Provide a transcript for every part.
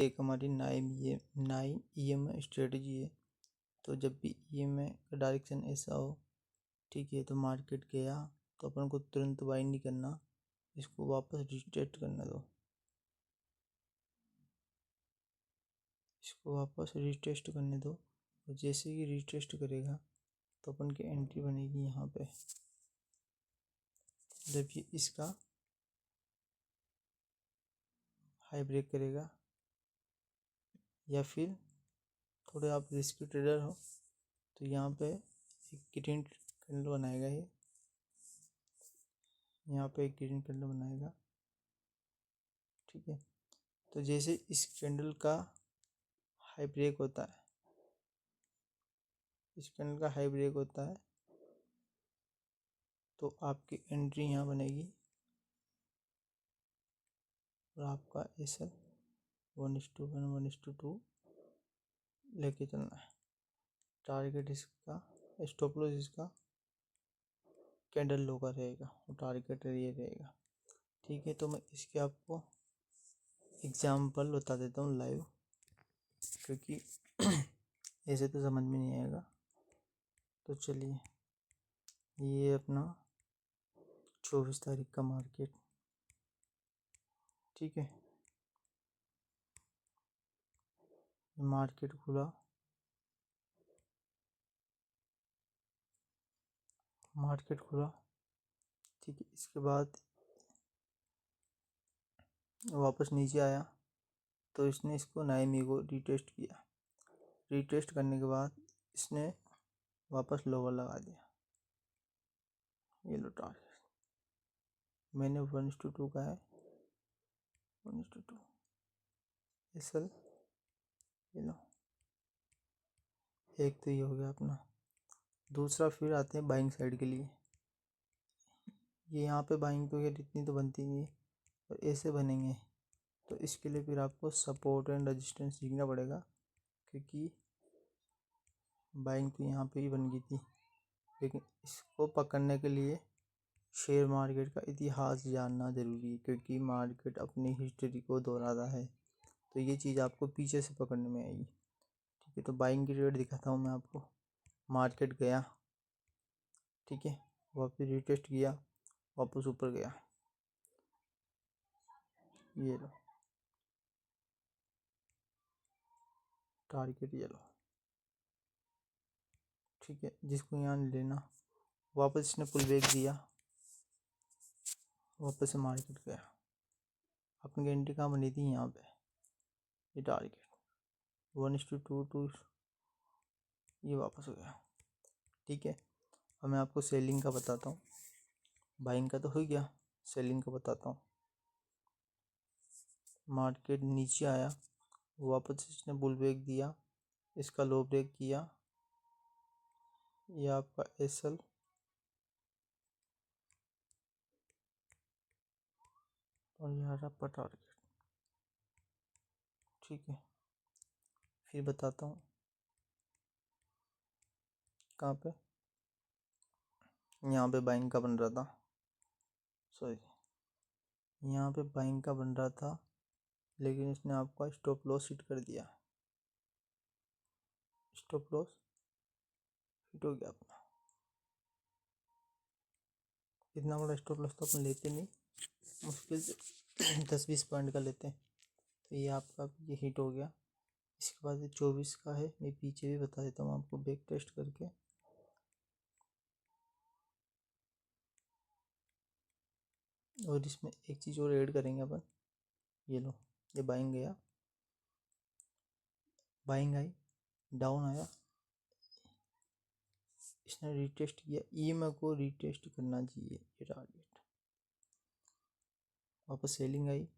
एक हमारी 9 स्ट्रेटजी है। तो जब भी EMA का डायरेक्शन ऐसा हो, ठीक है, तो मार्केट गया तो अपन को तुरंत बाई नहीं करना, इसको वापस रिटेस्ट करने दो, इसको वापस रिटेस्ट करने दो। और जैसे ही रिटेस्ट करेगा तो अपन की एंट्री बनेगी यहाँ पे। जब ये इसका हाई ब्रेक करेगा, या फिर थोड़े आप रिस्की ट्रेडर हो तो यहाँ पे एक ग्रीन कैंडल बनाएगा, ये यहाँ पे एक ग्रीन कैंडल बनाएगा, ठीक है। तो जैसे इस कैंडल का हाई ब्रेक होता है, इस कैंडल का हाई ब्रेक होता है, तो आपकी एंट्री यहाँ बनेगी और आपका ऐसा 1:1 1:2 लेके चलना है। टारगेट इसका, स्टॉप लॉस इसका कैंडल लो का रहेगा और टारगेट ये रहेगा, ठीक है। तो मैं इसके आपको एग्जाम्पल बता देता हूँ लाइव, क्योंकि ऐसे तो समझ में नहीं आएगा। तो चलिए, ये अपना 24 तारीख का मार्केट, ठीक है। मार्केट खुला, ठीक है। इसके बाद वापस नीचे आया तो इसने इसको 9 को रिटेस्ट किया। रिटेस्ट करने के बाद इसने वापस लोअर लगा दिया, ये लो टारगेट। मैंने 1:2 का है, 1:2 SL, ये लो। एक तो ये हो गया अपना। दूसरा फिर आते हैं बाइंग साइड के लिए। ये यहाँ पे बाइंग तो यार इतनी तो बनती नहीं है, और ऐसे बनेंगे तो इसके लिए फिर आपको सपोर्ट एंड रेजिस्टेंस सीखना पड़ेगा, क्योंकि बाइंग तो यहाँ पे ही बन गई थी। लेकिन इसको पकड़ने के लिए शेयर मार्केट का इतिहास जानना ज़रूरी है, क्योंकि मार्केट अपनी हिस्ट्री को दोहराता है। तो ये चीज़ आपको पीछे से पकड़ने में आएगी, ठीक है। तो बाइंग की रेट दिखाता हूँ मैं आपको। मार्केट गया, ठीक है, वापस रिटेस्ट किया, वापस ऊपर गया, ये लो टारगेट, ये लो, ठीक है। जिसको यहाँ नहीं लेना, वापस इसने पुल बैक दिया, वापस से मार्केट गया। अपनी एंट्री कहाँ बनी थी, यहाँ पे, ये टारगेट 1:2 ये वापस हो गया, ठीक है। अब मैं आपको सेलिंग का बताता हूँ। बाइंग का तो हो गया, सेलिंग का बताता हूँ। मार्केट नीचे आया, वापस इसने बुल ब्रेक दिया, इसका लो ब्रेक किया, ये आपका SL, और यहाँ आपका टारगेट, ठीक है। फिर बताता हूँ कहाँ पे, यहाँ पे बाइंग का बन रहा था, सॉरी, यहाँ पे बाइंग का बन रहा था, लेकिन इसने आपका स्टॉप लॉस हिट कर दिया। स्टॉप लॉस हिट हो गया अपना। इतना बड़ा स्टॉप लॉस तो अपन लेते नहीं, मुश्किल से 10-20 पॉइंट का लेते हैं। तो ये आपका ये हिट हो गया। इसके बाद 24 का है, मैं पीछे भी बता देता हूँ आपको बैक टेस्ट करके। और इसमें एक चीज़ और ऐड करेंगे अपन, ये लो, ये बाइंग गया, बाइंग आई, डाउन आया, इसने रिटेस्ट किया, EMA को रिटेस्ट करना चाहिए, ये टारगेट। वापस सेलिंग आई,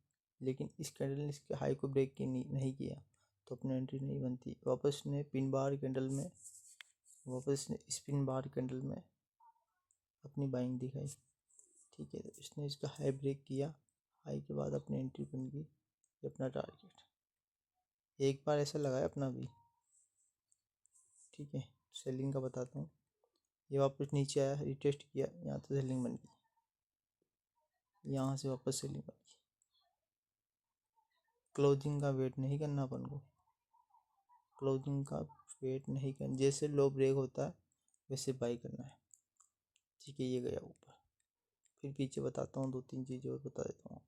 लेकिन इस कैंडल ने इसके हाई को ब्रेक नहीं किया, तो अपनी एंट्री नहीं बनती। वापस ने पिन बार कैंडल में, वापस ने स्पिन बार कैंडल में अपनी बाइंग दिखाई, ठीक है। तो इसने इसका हाई ब्रेक किया, हाई के बाद अपनी एंट्री बन गई, अपना टारगेट। एक बार ऐसा लगाया अपना भी, ठीक है। सेलिंग का बताता हूँ। ये वापस नीचे आया, रिटेस्ट किया, यहाँ तो सेलिंग बन गई, यहाँ से वापस सेलिंग बन गई, क्लोजिंग का वेट नहीं करना अपन को, क्लोजिंग का वेट नहीं करना, जैसे लो ब्रेक होता है वैसे बाई करना है। ठीक है, ये गया ऊपर। फिर पीछे बताता हूँ, 2-3 चीज़ें और बता देता हूँ।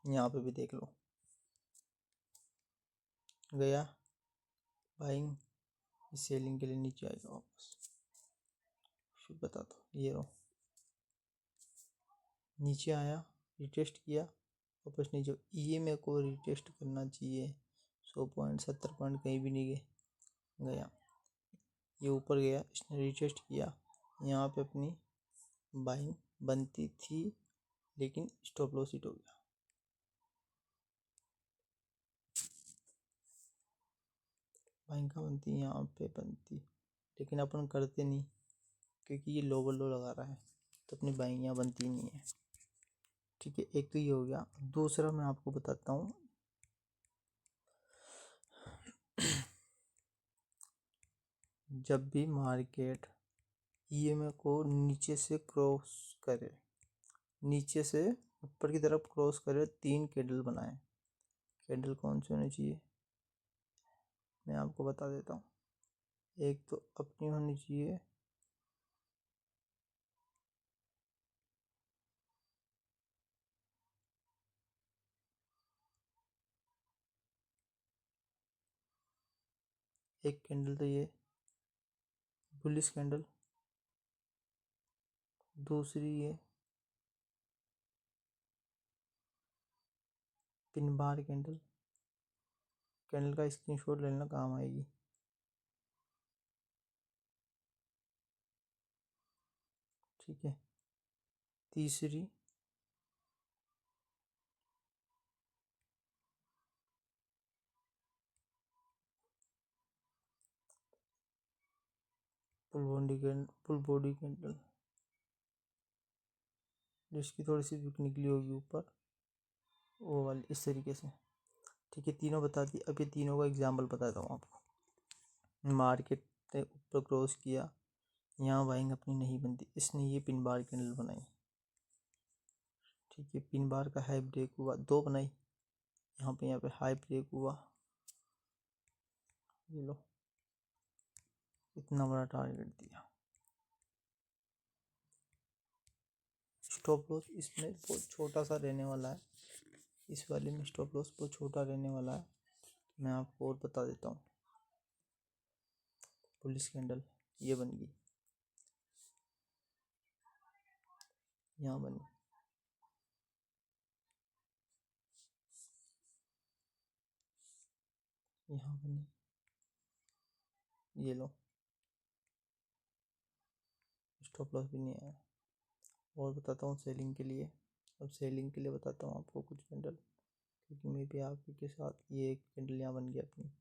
यहाँ पे भी देख लो, गया बाइंग, सेलिंग के लिए नीचे आएगा वापस। फिर बताता हूँ, ये रहो, नीचे आया, रिटेस्ट किया वापस नीचे। ये मेरे को रिटेस्ट करना चाहिए 100 पॉइंट 70 पॉइंट, कहीं भी नहीं गया। ये ऊपर गया, इसने रिटेस्ट किया, यहाँ पे अपनी बाइंग बनती थी लेकिन स्टॉप लॉस हिट हो गया। बाइंग का बनती यहाँ पे बनती, लेकिन अपन करते नहीं क्योंकि ये लोवर लो लगा रहा है, तो अपनी बाइंग यहाँ बनती नहीं है। ठीक है, एक तो ये हो गया। दूसरा मैं आपको बताता हूँ, जब भी मार्केट ईएमए को नीचे से क्रॉस करे, नीचे से ऊपर की तरफ क्रॉस करे, 3 कैंडल बनाए। कैंडल कौन सी होनी चाहिए मैं आपको बता देता हूँ। एक तो अपनी होनी चाहिए एक कैंडल तो ये बुलिश कैंडल, दूसरी ये पिन बार कैंडल। कैंडल का स्क्रीनशॉट ले लेना, काम आएगी। ठीक है, तीसरी पुल बॉडी कैंडल, जिसकी थोड़ी सी विक निकली होगी ऊपर, वो वाली इस तरीके से। ठीक है, तीनों बता दी। अब ये तीनों का एग्जाम्पल बताता हूँ आपको। मार्केट ने ऊपर क्रॉस किया, यहाँ बाइंग अपनी नहीं बनती, इसने ये पिन बार कैंडल बनाई। ठीक है, पिन बार का हाई ब्रेक हुआ, 2 बनाई, यहाँ पे हाई ब्रेक हुआ, ये लो इतना बड़ा टारगेट दिया। स्टॉप लॉस इसमें बहुत छोटा सा रहने वाला है, इस वाले में स्टॉप लॉस बहुत छोटा रहने वाला है। मैं आपको और बता देता हूँ। पुलिस कैंडल ये बन गई, यहाँ बनी, यहाँ बनी, ये लो स्टॉप लॉस भी नहीं आया। और बताता हूँ सेलिंग के लिए। अब सेलिंग के लिए बताता हूँ आपको कुछ कैंडल, क्योंकि मे भी आप ही के साथ ये एक कैंडल यहाँ बन गया अपनी।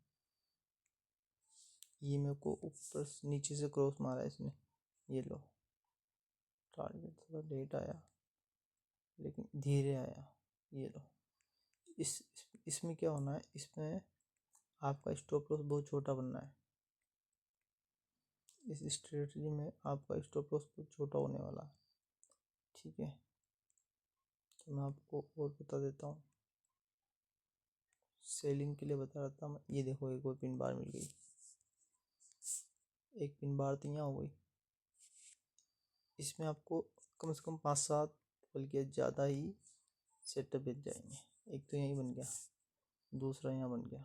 ये मेरे को ऊपर नीचे से क्रॉस मारा है इसने, ये लो टारगेट थोड़ा लेट आया लेकिन धीरे आया, ये लो। इसमें क्या होना है, इसमें आपका स्टॉप लॉस बहुत छोटा बनना है। इस स्ट्रेटजी में आपका स्टॉप लॉस बहुत छोटा होने वाला है। ठीक है, तो मैं आपको और बता देता हूँ। सेलिंग के लिए बता रहा था मैं, ये देखो एक और पिन बार मिल गई, एक पिन बार तो यहाँ हो गई। इसमें आपको कम से कम 5-7 बल्कि ज़्यादा ही सेटअप मिल जाएंगे। एक तो यहीं बन गया, दूसरा यहाँ बन गया,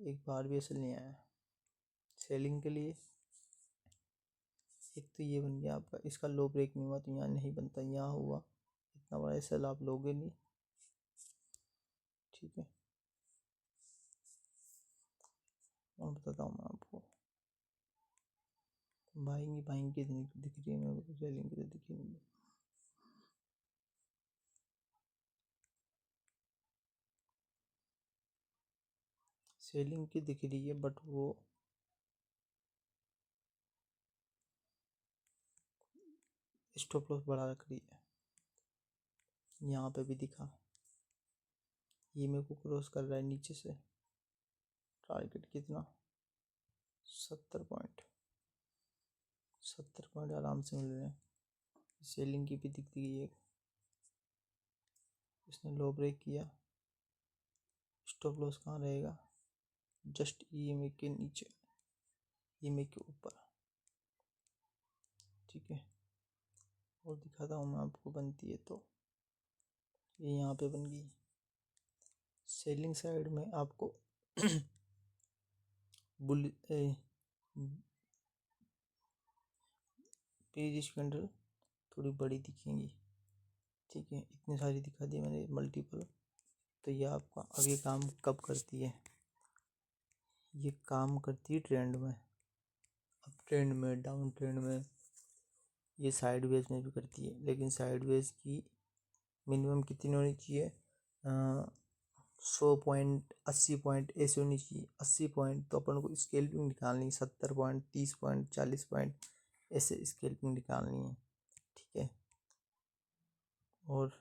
एक बार भी ऐसे नहीं आया सेलिंग के लिए। एक तो ये बन गया आपका, इसका लो ब्रेक नहीं हुआ तो यहाँ नहीं बनता, यहाँ हुआ, इतना बड़ा एस एल आप लोगे नहीं। ठीक है, और बताता हूँ मैं आपको। बाइंग की दिख रही है मेरे को, सेलिंग की तो दिखी नहीं। सेलिंग की दिख रही है बट वो स्टॉप लॉस बढ़ा रख रही है, यहाँ पे भी दिखा। ये मेरे को क्रॉस कर रहा है नीचे से, टारगेट कितना 70 पॉइंट, 70 पॉइंट आराम से मिल रहे हैं। सेलिंग की भी दिखती है। इसने लो ब्रेक किया, स्टॉप लॉस कहाँ रहेगा, जस्ट ईएमए के नीचे, ईएमए के ऊपर। ठीक है, और दिखाता हूँ मैं आपको बनती है तो। ये यहाँ पे बन गई। सेलिंग साइड में आपको बुल पेज कैंडल थोड़ी बड़ी दिखेंगी। ठीक है, इतनी सारी दिखा दी मैंने मल्टीपल। तो ये आपका अब ये काम कब करती है, ये काम करती है ट्रेंड में, अप ट्रेंड में, डाउन ट्रेंड में, ये साइडवेज में भी करती है। लेकिन साइडवेज की मिनिमम कितनी होनी चाहिए, 100 पॉइंट, 80 पॉइंट ऐसे होनी चाहिए। 80 पॉइंट तो अपन को स्केल्पिंग निकालनी, 70 पॉइंट, 30 पॉइंट, 40 पॉइंट ऐसे स्केल्पिंग निकालनी है। ठीक है, और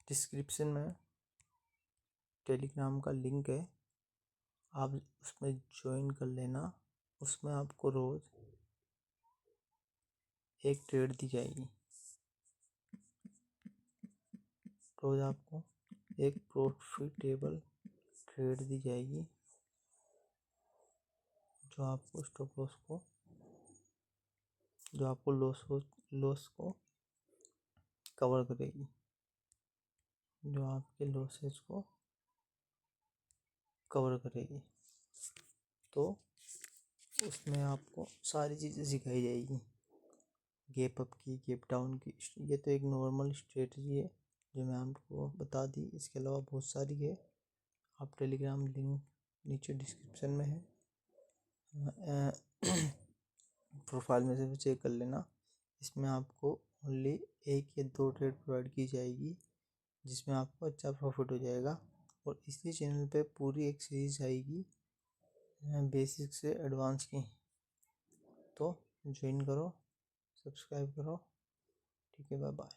डिस्क्रिप्शन में टेलीग्राम का लिंक है, आप उसमें ज्वाइन कर लेना। उसमें आपको रोज़ एक ट्रेड दी जाएगी, रोज़ आपको एक प्रॉफिटेबल ट्रेड दी जाएगी, जो आपको स्टॉप लॉस को, जो आपको लॉस को कवर करेगी, जो आपके लॉसेस को कवर करेगी। तो उसमें आपको सारी चीज़ें सिखाई जाएगी, गैप अप की, गैप डाउन की। ये तो एक नॉर्मल स्ट्रेटजी है जो मैं आपको बता दी। इसके अलावा बहुत सारी है। आप टेलीग्राम लिंक नीचे डिस्क्रिप्शन में है, प्रोफाइल में से भी चेक कर लेना। इसमें आपको ओनली 1 या 2 ट्रेड प्रोवाइड की जाएगी, जिसमें आपको अच्छा प्रॉफिट हो जाएगा। और इसी चैनल पे पूरी एक सीरीज आएगी बेसिक से एडवांस की। तो ज्वाइन करो, सब्सक्राइब करो। ठीक है, बाय बाय।